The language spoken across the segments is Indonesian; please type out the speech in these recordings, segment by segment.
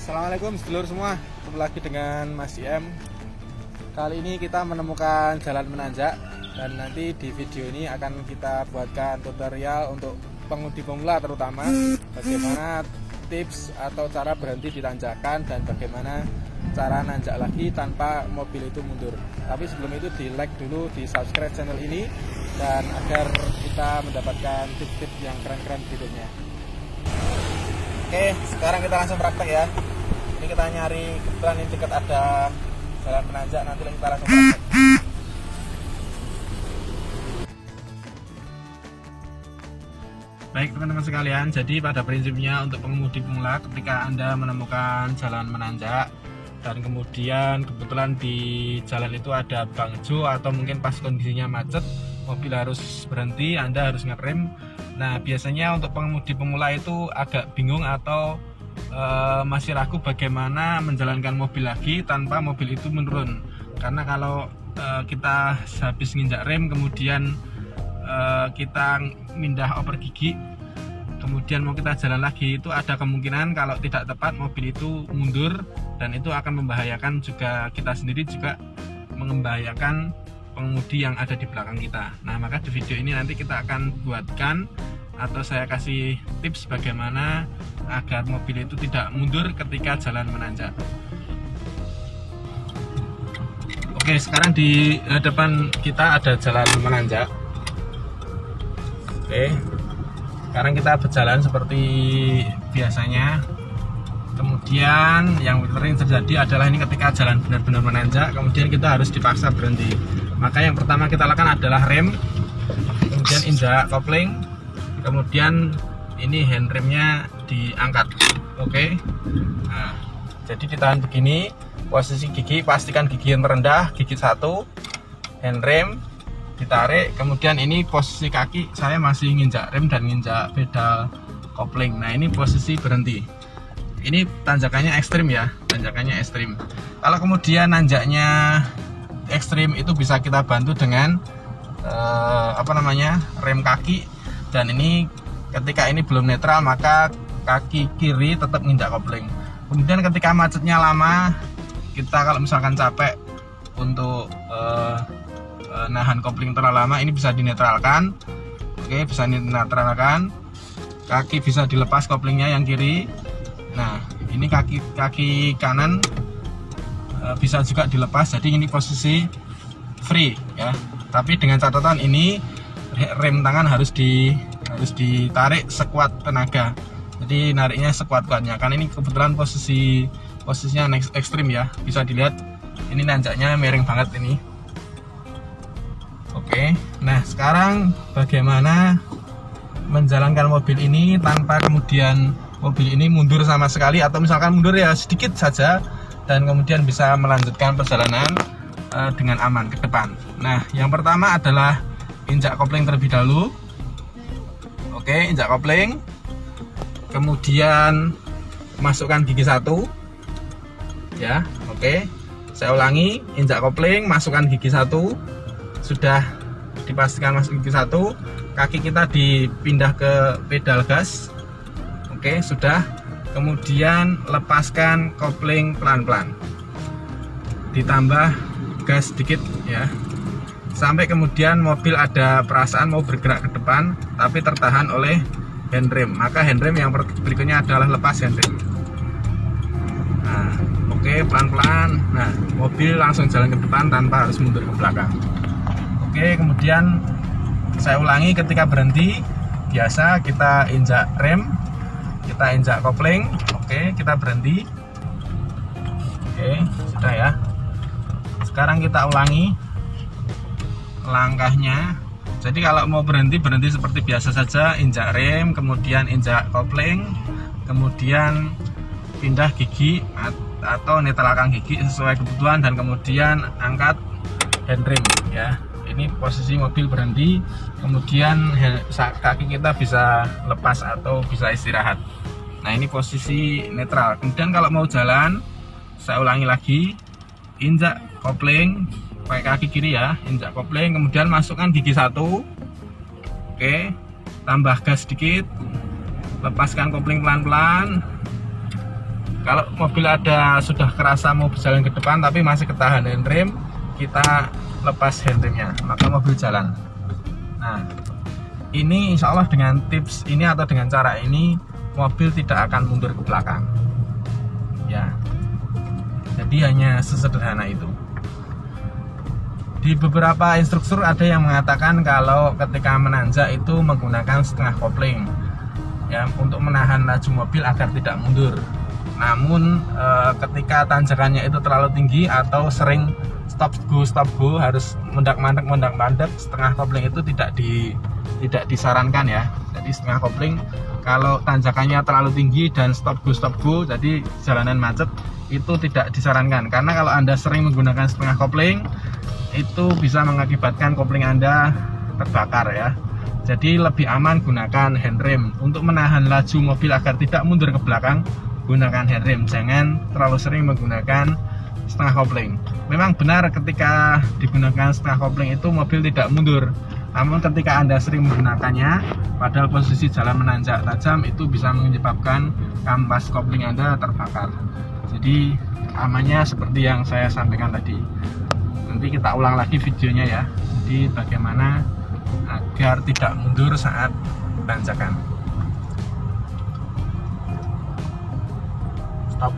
Assalamualaikum sedulur semua, ketemu lagi dengan Mas IM. Kali ini kita menemukan jalan menanjak dan nanti di video ini akan kita buatkan tutorial untuk pengemudi pemula, terutama bagaimana tips atau cara berhenti di tanjakan dan bagaimana cara nanjak lagi tanpa mobil itu mundur. Tapi sebelum itu di like dulu, di subscribe channel ini dan agar kita mendapatkan tips-tips yang keren-keren berikutnya. Oke, sekarang kita langsung praktek ya. Ini kita nyari, kebetulan ini dekat ada jalan menanjak, nanti kita langsung praktek. Baik teman-teman sekalian, jadi pada prinsipnya untuk pengemudi pemula ketika Anda menemukan jalan menanjak dan kemudian kebetulan di jalan itu ada bangjo atau mungkin pas kondisinya macet, mobil harus berhenti, Anda harus ngerem. Nah, biasanya untuk pengemudi pemula itu agak bingung atau masih ragu bagaimana menjalankan mobil lagi tanpa mobil itu menurun. Karena kalau kita habis nginjak rem, kemudian kita mindah oper gigi, kemudian mau kita jalan lagi, itu ada kemungkinan kalau tidak tepat mobil itu mundur dan itu akan membahayakan juga kita sendiri, juga membahayakan pengemudi yang ada di belakang kita. Nah, maka di video ini nanti kita akan buatkan atau saya kasih tips bagaimana agar mobil itu tidak mundur ketika jalan menanjak. Oke, sekarang di depan kita ada jalan menanjak. Oke, sekarang kita berjalan seperti biasanya. Kemudian yang sering terjadi adalah ini ketika jalan benar-benar menanjak, kemudian kita harus dipaksa berhenti. Maka yang pertama kita lakukan adalah rem, kemudian injak kopling, kemudian ini handremnya diangkat. Oke. Nah, jadi ditahan begini, posisi gigi pastikan gigi yang terendah, gigi 1, handrem ditarik, kemudian ini posisi kaki saya masih nginjak rem dan nginjak pedal kopling. Nah, ini posisi berhenti. Ini tanjakannya ekstrim ya, tanjakannya ekstrim. Kalau kemudian nanjaknya ekstrim, itu bisa kita bantu dengan rem kaki. Dan ini ketika ini belum netral, maka kaki kiri tetap nginjak kopling. Kemudian ketika macetnya lama, kita kalau misalkan capek untuk nahan kopling terlalu lama, ini bisa dinetralkan. Oke, bisa dinetralkan. Kaki bisa dilepas koplingnya yang kiri. Nah, ini kaki kanan bisa juga dilepas, jadi ini posisi free ya. Tapi dengan catatan ini rem tangan harus ditarik sekuat tenaga. Jadi nariknya sekuat-kuatnya. Karena ini kebetulan posisinya ekstrim ya. Bisa dilihat ini nanjaknya miring banget ini. Oke. Nah, sekarang bagaimana menjalankan mobil ini tanpa kemudian mobil ini mundur sama sekali, atau misalkan mundur ya sedikit saja dan kemudian bisa melanjutkan perjalanan dengan aman ke depan. Nah, yang pertama adalah injak kopling terlebih dahulu. Oke, injak kopling, kemudian masukkan gigi 1 ya. Oke, saya ulangi, injak kopling, masukkan gigi 1, sudah dipastikan masuk gigi 1, kaki kita dipindah ke pedal gas. Oke, sudah. Kemudian lepaskan kopling pelan-pelan, ditambah gas sedikit ya, sampai kemudian mobil ada perasaan mau bergerak ke depan tapi tertahan oleh handrem. Maka handrem yang berikutnya adalah lepas handrem. Nah, oke, pelan-pelan. Nah, mobil langsung jalan ke depan tanpa harus mundur ke belakang. Oke, kemudian saya ulangi, ketika berhenti biasa kita injak rem, kita injak kopling. Oke, kita berhenti. Oke, sudah ya. Sekarang kita ulangi langkahnya. Jadi kalau mau berhenti seperti biasa saja, injak rem, kemudian injak kopling, kemudian pindah gigi atau netralkan gigi sesuai kebutuhan, dan kemudian angkat handrem ya. Ini posisi mobil berhenti, kemudian kaki kita bisa lepas atau bisa istirahat. Nah, ini posisi netral. Kemudian kalau mau jalan, saya ulangi lagi, injak kopling pakai kaki kiri ya, injak kopling, kemudian masukkan gigi 1. Oke, tambah gas sedikit, lepaskan kopling pelan-pelan, Kalau mobil sudah kerasa mau berjalan ke depan tapi masih ketahan handrem, kita lepas handremnya, maka mobil jalan. Nah, ini insya Allah dengan tips ini atau dengan cara ini mobil tidak akan mundur ke belakang ya. Jadi hanya sesederhana itu. Di beberapa instruktur ada yang mengatakan kalau ketika menanjak itu menggunakan setengah kopling ya, untuk menahan laju mobil agar tidak mundur. Namun ketika tanjakannya itu terlalu tinggi atau sering stop go harus mondak-mandek, setengah kopling itu tidak disarankan ya. Jadi setengah kopling kalau tanjakannya terlalu tinggi dan stop go jadi jalanan macet, itu tidak disarankan. Karena kalau Anda sering menggunakan setengah kopling, itu bisa mengakibatkan kopling Anda terbakar ya. Jadi lebih aman gunakan handrem. Untuk menahan laju mobil agar tidak mundur ke belakang, gunakan handrem. Jangan terlalu sering menggunakan setengah kopling. Memang benar ketika digunakan setengah kopling itu mobil tidak mundur. Namun ketika Anda sering menggunakannya, padahal posisi jalan menanjak tajam, itu bisa menyebabkan kampas kopling Anda terbakar. Jadi amannya seperti yang saya sampaikan tadi. Nanti kita ulang lagi videonya ya. Jadi bagaimana agar tidak mundur saat tanjakan. Stop.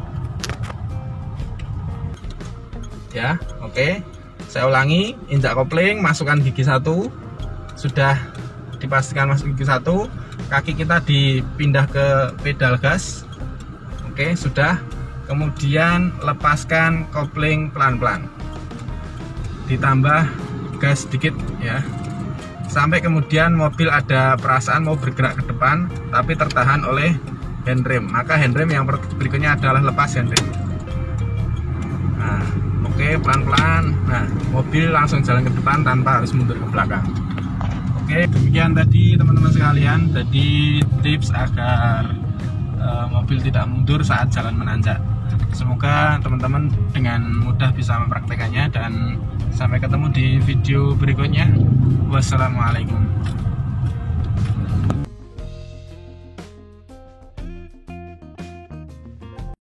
Ya, oke. Saya ulangi, injak kopling, masukkan gigi 1. Sudah dipastikan masuk gigi 1, kaki kita dipindah ke pedal gas. Oke, sudah. Kemudian lepaskan kopling pelan-pelan. Ditambah gas sedikit ya, sampai kemudian mobil ada perasaan mau bergerak ke depan tapi tertahan oleh handrem, maka handrem yang berikutnya adalah lepas handrem. Nah, oke, pelan-pelan. Nah, mobil langsung jalan ke depan tanpa harus mundur ke belakang. Oke, demikian tadi teman-teman sekalian, tadi tips agar mobil tidak mundur saat jalan menanjak. Semoga teman-teman dengan mudah bisa mempraktekannya, dan sampai ketemu di video berikutnya. Wassalamualaikum.